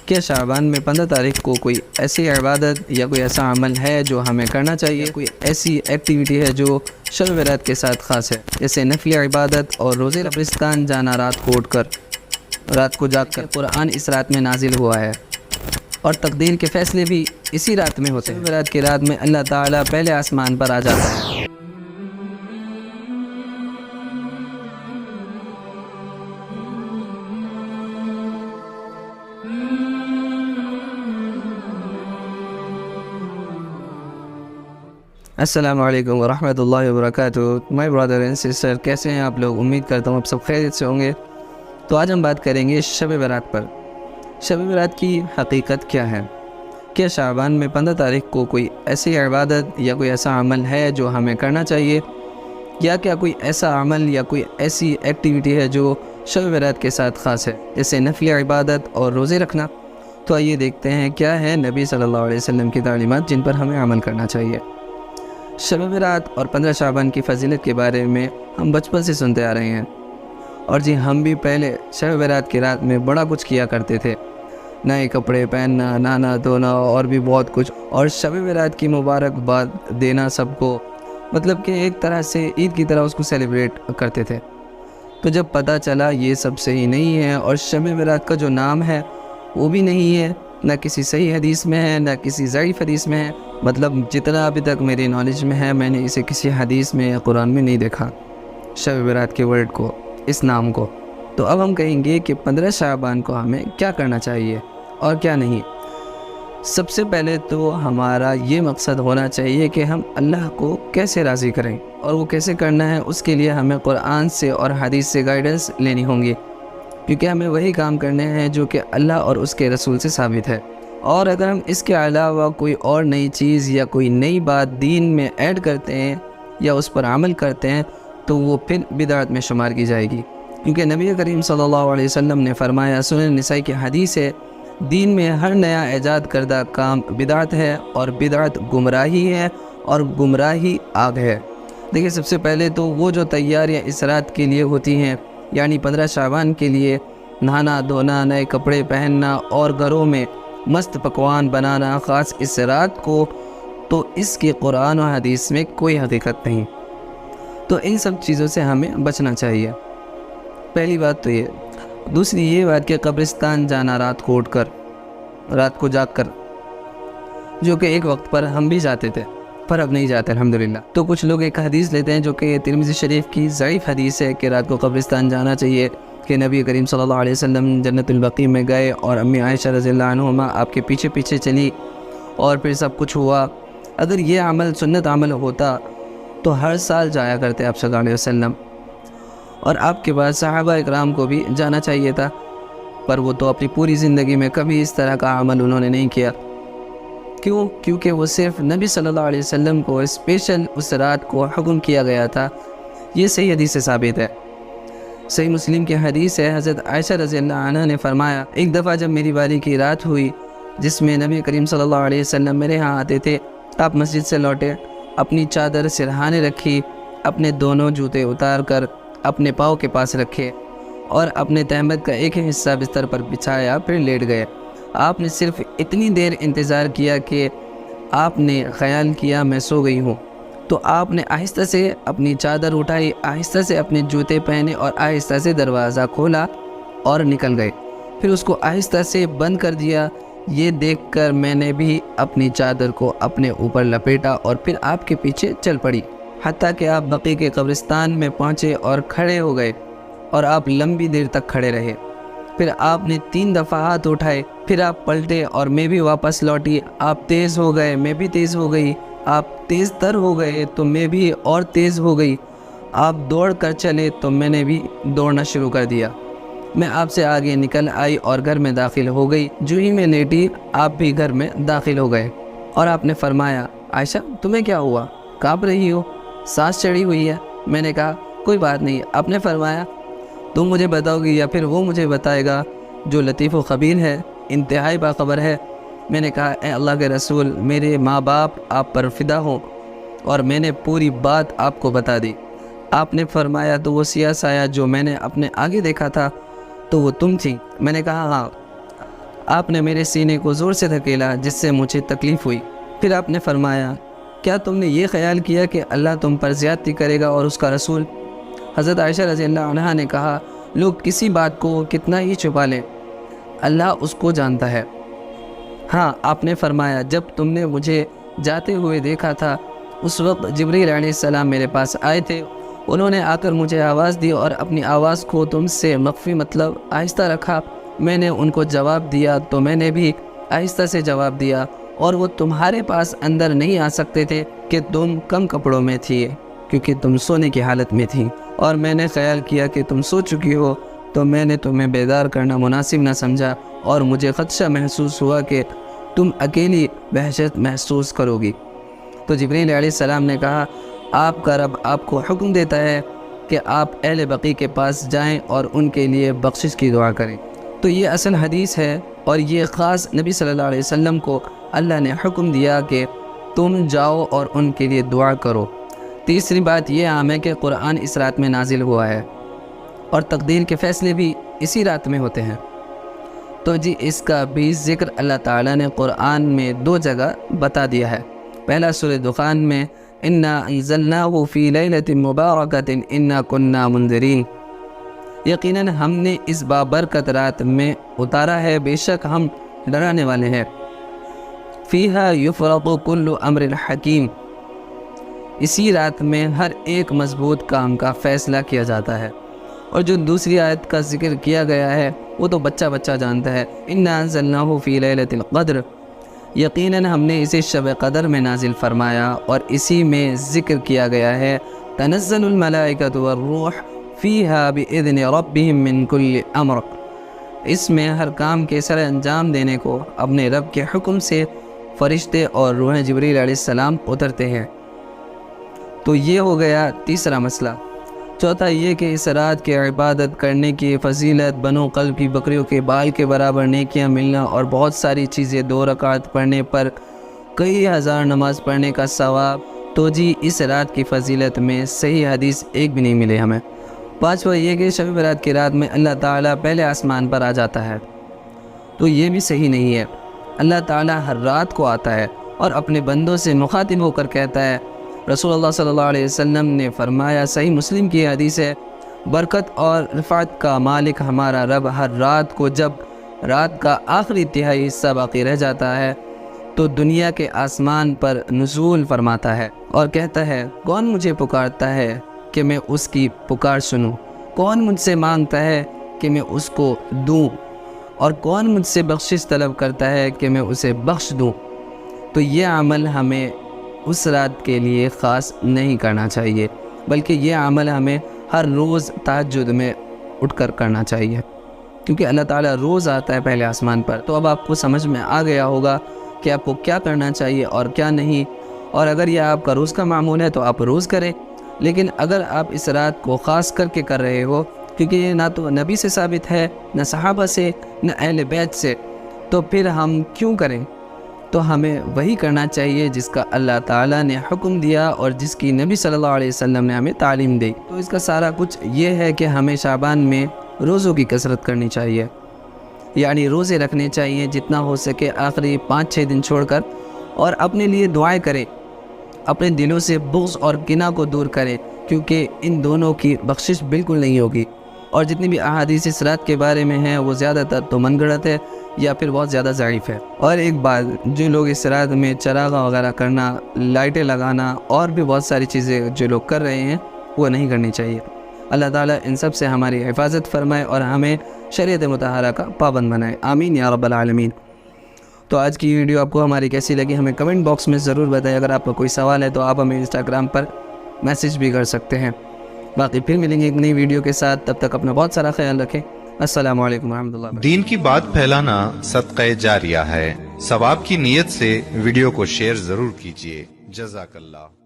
کیا شعبان میں 15 تاریخ کو کوئی ایسی عبادت یا کوئی ایسا عمل ہے جو ہمیں کرنا چاہیے؟ کوئی ایسی ایکٹیویٹی ہے جو شب برات کے ساتھ خاص ہے، جیسے نفلی عبادت اور روزے قبرستان جانا رات کو جاگ کر قرآن اس رات میں نازل ہوا ہے، اور تقدیر کے فیصلے بھی اسی رات میں ہوتے ہیں۔ شب برات کی رات میں اللہ تعالیٰ پہلے آسمان پر آ جاتا ہے۔ السلام علیکم ورحمۃ اللہ وبرکاتہ۔ مائی برادر اینڈ سسٹر، کیسے ہیں آپ لوگ؟ امید کرتا ہوں آپ سب خیریت سے ہوں گے۔ تو آج ہم بات کریں گے شب برات پر۔ شب برات کی حقیقت کیا ہے؟ کیا شعبان میں 15 تاریخ کو کوئی ایسی عبادت یا کوئی ایسا عمل ہے جو ہمیں کرنا چاہیے، یا کیا کوئی ایسا عمل یا کوئی ایسی ایکٹیویٹی ہے جو شب برات کے ساتھ خاص ہے، جیسے نفلی عبادت اور روزے رکھنا؟ تو آئیے دیکھتے ہیں کیا ہے نبی صلی اللہ علیہ وسلم کی تعلیمات جن پر ہمیں عمل کرنا چاہیے۔ شب برات اور 15 شعبان کی فضیلت کے بارے میں ہم بچپن سے سنتے آ رہے ہیں، اور جی ہم بھی پہلے شب برات کی رات میں بڑا کچھ کیا کرتے تھے، نئے کپڑے پہننا، نہانا دھونا اور بھی بہت کچھ، اور شب برات کی مبارکباد دینا سب کو، مطلب کہ ایک طرح سے عید کی طرح اس کو سیلیبریٹ کرتے تھے۔ تو جب پتہ چلا یہ سب صحیح نہیں ہے، اور شب برات کا جو نام ہے وہ بھی نہیں ہے، نہ کسی صحیح حدیث میں ہے نہ کسی ضعیف حدیث میں ہے، مطلب جتنا ابھی تک میری نالج میں ہے میں نے اسے کسی حدیث میں یا قرآن میں نہیں دیکھا، شب برات کے ورڈ کو، اس نام کو۔ تو اب ہم کہیں گے کہ 15 شعبان کو ہمیں کیا کرنا چاہیے اور کیا نہیں۔ سب سے پہلے تو ہمارا یہ مقصد ہونا چاہیے کہ ہم اللہ کو کیسے راضی کریں، اور وہ کیسے کرنا ہے اس کے لیے ہمیں قرآن سے اور حدیث سے گائیڈنس لینی ہوں گی، کیونکہ ہمیں وہی کام کرنے ہیں جو کہ اللہ اور اس کے رسول سے ثابت ہے۔ اور اگر ہم اس کے علاوہ کوئی اور نئی چیز یا کوئی نئی بات دین میں ایڈ کرتے ہیں یا اس پر عمل کرتے ہیں تو وہ پھر بدعت میں شمار کی جائے گی، کیونکہ نبی کریم صلی اللہ علیہ وسلم نے فرمایا، سنن نسائی کی حدیث ہے، دین میں ہر نیا ایجاد کردہ کام بدعت ہے، اور بدعت گمراہی ہے، اور گمراہی آگ ہے۔ دیکھیں، سب سے پہلے تو وہ جو تیاریاں اس رات کے لیے ہوتی ہیں، یعنی 15 شعبان کے لیے نہانا دھونا، نئے کپڑے پہننا اور گھروں میں مست پکوان بنانا خاص اس رات کو، تو اس کی قرآن و حدیث میں کوئی حقیقت نہیں۔ تو ان سب چیزوں سے ہمیں بچنا چاہیے، پہلی بات تو یہ۔ دوسری یہ بات کہ قبرستان جانا رات کو جاگ کر، جو کہ ایک وقت پر ہم بھی جاتے تھے پر اب نہیں جاتے الحمدللہ۔ تو کچھ لوگ ایک حدیث لیتے ہیں جو کہ ترمذی شریف کی ضعیف حدیث ہے کہ رات کو قبرستان جانا چاہیے، کہ نبی کریم صلی اللہ علیہ وسلم جنت البقیع میں گئے اور امی عائشہ رضی اللہ عنہما آپ کے پیچھے پیچھے چلی اور پھر سب کچھ ہوا۔ اگر یہ عمل سنت عمل ہوتا تو ہر سال جایا کرتے آپ صلی اللہ علیہ وسلم، اور آپ کے بعد صحابہ اکرام کو بھی جانا چاہیے تھا، پر وہ تو اپنی پوری زندگی میں کبھی اس طرح کا عمل انہوں نے نہیں کیا۔ کیوں؟ کیونکہ وہ صرف نبی صلی اللہ علیہ وسلم کو اسپیشل اس رات کو حکم کیا گیا تھا۔ یہ صحیح حدیث سے ثابت ہے، صحیح مسلم کی حدیث ہے، حضرت عائشہ رضی اللہ عنہ نے فرمایا، ایک دفعہ جب میری باری کی رات ہوئی جس میں نبی کریم صلی اللہ علیہ وسلم میرے ہاں آتے تھے، آپ مسجد سے لوٹے، اپنی چادر سرہانے رکھی، اپنے دونوں جوتے اتار کر اپنے پاؤں کے پاس رکھے، اور اپنے تہمت کا ایک حصہ بستر پر بچھایا، پھر لیٹ گئے۔ آپ نے صرف اتنی دیر انتظار کیا کہ آپ نے خیال کیا میں سو گئی ہوں، تو آپ نے آہستہ سے اپنی چادر اٹھائی، آہستہ سے اپنے جوتے پہنے اور آہستہ سے دروازہ کھولا اور نکل گئے، پھر اس کو آہستہ سے بند کر دیا۔ یہ دیکھ کر میں نے بھی اپنی چادر کو اپنے اوپر لپیٹا اور پھر آپ کے پیچھے چل پڑی، حتیٰ کہ آپ بقیع کے قبرستان میں پہنچے اور کھڑے ہو گئے، اور آپ لمبی دیر تک کھڑے رہے۔ پھر آپ نے 3 دفعہ ہاتھ اٹھائے، پھر آپ پلٹے اور میں بھی واپس لوٹی۔ آپ تیز ہو گئے، میں بھی تیز ہو گئی، آپ تیز تر ہو گئے تو میں بھی اور تیز ہو گئی، آپ دوڑ کر چلے تو میں نے بھی دوڑنا شروع کر دیا۔ میں آپ سے آگے نکل آئی اور گھر میں داخل ہو گئی، جو ہی میں لیٹی آپ بھی گھر میں داخل ہو گئے، اور آپ نے فرمایا، عائشہ تمہیں کیا ہوا، کانپ رہی ہو، سانس چڑھی ہوئی ہے؟ میں نے کہا کوئی بات نہیں۔ آپ نے فرمایا تم مجھے بتاؤ گی یا پھر وہ مجھے بتائے گا جو لطیف و خبیر ہے، انتہائی باخبر ہے؟ میں نے کہا اے اللہ کے رسول، میرے ماں باپ آپ پر فدا ہوں، اور میں نے پوری بات آپ کو بتا دی۔ آپ نے فرمایا تو وہ سیاہ سایہ جو میں نے اپنے آگے دیکھا تھا تو وہ تم تھی؟ میں نے کہا ہاں۔ آپ نے میرے سینے کو زور سے دھکیلا جس سے مجھے تکلیف ہوئی۔ پھر آپ نے فرمایا کیا تم نے یہ خیال کیا کہ اللہ تم پر زیادتی کرے گا اور اس کا رسول؟ حضرت عائشہ رضی اللہ عنہا نے کہا لوگ کسی بات کو کتنا ہی چھپا لیں، اللہ اس کو جانتا ہے۔ ہاں، آپ نے فرمایا جب تم نے مجھے جاتے ہوئے دیکھا تھا اس وقت جبریل علیہ السلام میرے پاس آئے تھے، انہوں نے آ کر مجھے آواز دی اور اپنی آواز کو تم سے مخفی مطلب آہستہ رکھا۔ میں نے ان کو جواب دیا تو میں نے بھی آہستہ سے جواب دیا، اور وہ تمہارے پاس اندر نہیں آ سکتے تھے کہ تم کم کپڑوں میں تھی کیونکہ تم سونے کی حالت میں تھی، اور میں نے خیال کیا کہ تم سو چکی ہو تو میں نے تمہیں بیدار کرنا مناسب نہ سمجھا، اور مجھے خدشہ محسوس ہوا کہ تم اکیلی وحشت محسوس کرو گی۔ تو جبریل علیہ السلام نے کہا آپ کا رب آپ کو حکم دیتا ہے کہ آپ اہل بقیع کے پاس جائیں اور ان کے لیے بخشش کی دعا کریں۔ تو یہ اصل حدیث ہے، اور یہ خاص نبی صلی اللہ علیہ وسلم کو اللہ نے حکم دیا کہ تم جاؤ اور ان کے لیے دعا کرو۔ تیسری بات یہ عام ہے کہ قرآن اس رات میں نازل ہوا ہے اور تقدیر کے فیصلے بھی اسی رات میں ہوتے ہیں۔ تو جی اس کا بھی ذکر اللہ تعالیٰ نے قرآن میں 2 جگہ بتا دیا ہے۔ پہلا سورہ دخان میں اِنَّا أَنزَلْنَاهُ فِي لَيْلَةٍ مُبَارَكَةٍ إِنَّا كُنَّا مُنذِرِينَ، یقیناً ہم نے اس بابرکت رات میں اتارا ہے، بے شک ہم ڈرانے والے ہیں۔ فِيهَا يُفْرَقُ كُلُّ أَمْرٍ حَكِيمٍ، اسی رات میں ہر ایک مضبوط کام کا فیصلہ کیا جاتا ہے۔ اور جو دوسری آیت کا ذکر کیا گیا ہے وہ تو بچہ بچہ جانتا ہے، اِنَّا أَنزَلْنَاهُ فِي لَيْلَةِ الْقَدْرِ، یقیناً ہم نے اسے شب قدر میں نازل فرمایا، اور اسی میں ذکر کیا گیا ہے تنزل الملائکۃ والروح فیہا بإذن ربہم من کل امر، اس میں ہر کام کے سر انجام دینے کو اپنے رب کے حکم سے فرشتے اور روح جبریل علیہ السلام اترتے ہیں۔ تو یہ ہو گیا تیسرا مسئلہ۔ چوتھا یہ کہ اس رات کی عبادت کرنے کی فضیلت، بنو قلب کی بکریوں کے بال کے برابر نیکیاں ملنا، اور بہت ساری چیزیں 2 رکعت پڑھنے پر کئی ہزار نماز پڑھنے کا ثواب۔ تو جی اس رات کی فضیلت میں صحیح حدیث ایک بھی نہیں ملے ہمیں۔ پانچواں یہ کہ شب برات کی رات میں اللہ تعالیٰ پہلے آسمان پر آ جاتا ہے، تو یہ بھی صحیح نہیں ہے۔ اللہ تعالیٰ ہر رات کو آتا ہے اور اپنے بندوں سے مخاطب ہو کر کہتا ہے۔ رسول اللہ صلی اللہ علیہ وسلم نے فرمایا، صحیح مسلم کی حدیث ہے، برکت اور رفعت کا مالک ہمارا رب ہر رات کو جب رات کا آخری تہائی حصہ باقی رہ جاتا ہے تو دنیا کے آسمان پر نزول فرماتا ہے اور کہتا ہے کون مجھے پکارتا ہے کہ میں اس کی پکار سنوں، کون مجھ سے مانگتا ہے کہ میں اس کو دوں، اور کون مجھ سے بخشش طلب کرتا ہے کہ میں اسے بخش دوں۔ تو یہ عمل ہمیں اس رات کے لیے خاص نہیں کرنا چاہیے، بلکہ یہ عمل ہمیں ہر روز تہجد میں اٹھ کر کرنا چاہیے، کیونکہ اللہ تعالیٰ روز آتا ہے پہلے آسمان پر۔ تو اب آپ کو سمجھ میں آ گیا ہوگا کہ آپ کو کیا کرنا چاہیے اور کیا نہیں، اور اگر یہ آپ کا روز کا معمول ہے تو آپ روز کریں، لیکن اگر آپ اس رات کو خاص کر کے کر رہے ہو، کیونکہ یہ نہ تو نبی سے ثابت ہے، نہ صحابہ سے، نہ اہل بیت سے، تو پھر ہم کیوں کریں؟ تو ہمیں وہی کرنا چاہیے جس کا اللہ تعالیٰ نے حکم دیا اور جس کی نبی صلی اللہ علیہ وسلم نے ہمیں تعلیم دی۔ تو اس کا سارا کچھ یہ ہے کہ ہمیں شعبان میں روزوں کی کثرت کرنی چاہیے، یعنی روزے رکھنے چاہیے جتنا ہو سکے، آخری 5-6 دن چھوڑ کر، اور اپنے لیے دعائیں کریں، اپنے دلوں سے بغض اور کینہ کو دور کریں، کیونکہ ان دونوں کی بخشش بالکل نہیں ہوگی۔ اور جتنی بھی احادیث اس رات کے بارے میں ہیں وہ زیادہ تر تو من گھڑت ہے یا پھر بہت زیادہ ضعیف ہے۔ اور ایک بات، جو لوگ اس رات میں چراغاں وغیرہ کرنا، لائٹیں لگانا اور بھی بہت ساری چیزیں جو لوگ کر رہے ہیں وہ نہیں کرنی چاہیے۔ اللہ تعالیٰ ان سب سے ہماری حفاظت فرمائے اور ہمیں شریعت مطہرہ کا پابند بنائے، آمین یا رب العالمین۔ تو آج کی ویڈیو آپ کو ہماری کیسی لگی ہمیں کمنٹ باکس میں ضرور بتائیں۔ اگر آپ کا کوئی سوال ہے تو آپ ہمیں انسٹاگرام پر میسیج بھی کر سکتے ہیں۔ باقی پھر ملیں گے ایک نئی ویڈیو کے ساتھ، تب تک اپنا بہت سارا خیال رکھیں۔ السلام علیکم ورحمۃ اللہ۔ دین کی بات پھیلانا صدقہ جاریہ ہے، ثواب کی نیت سے ویڈیو کو شیئر ضرور کیجیے۔ جزاک اللہ۔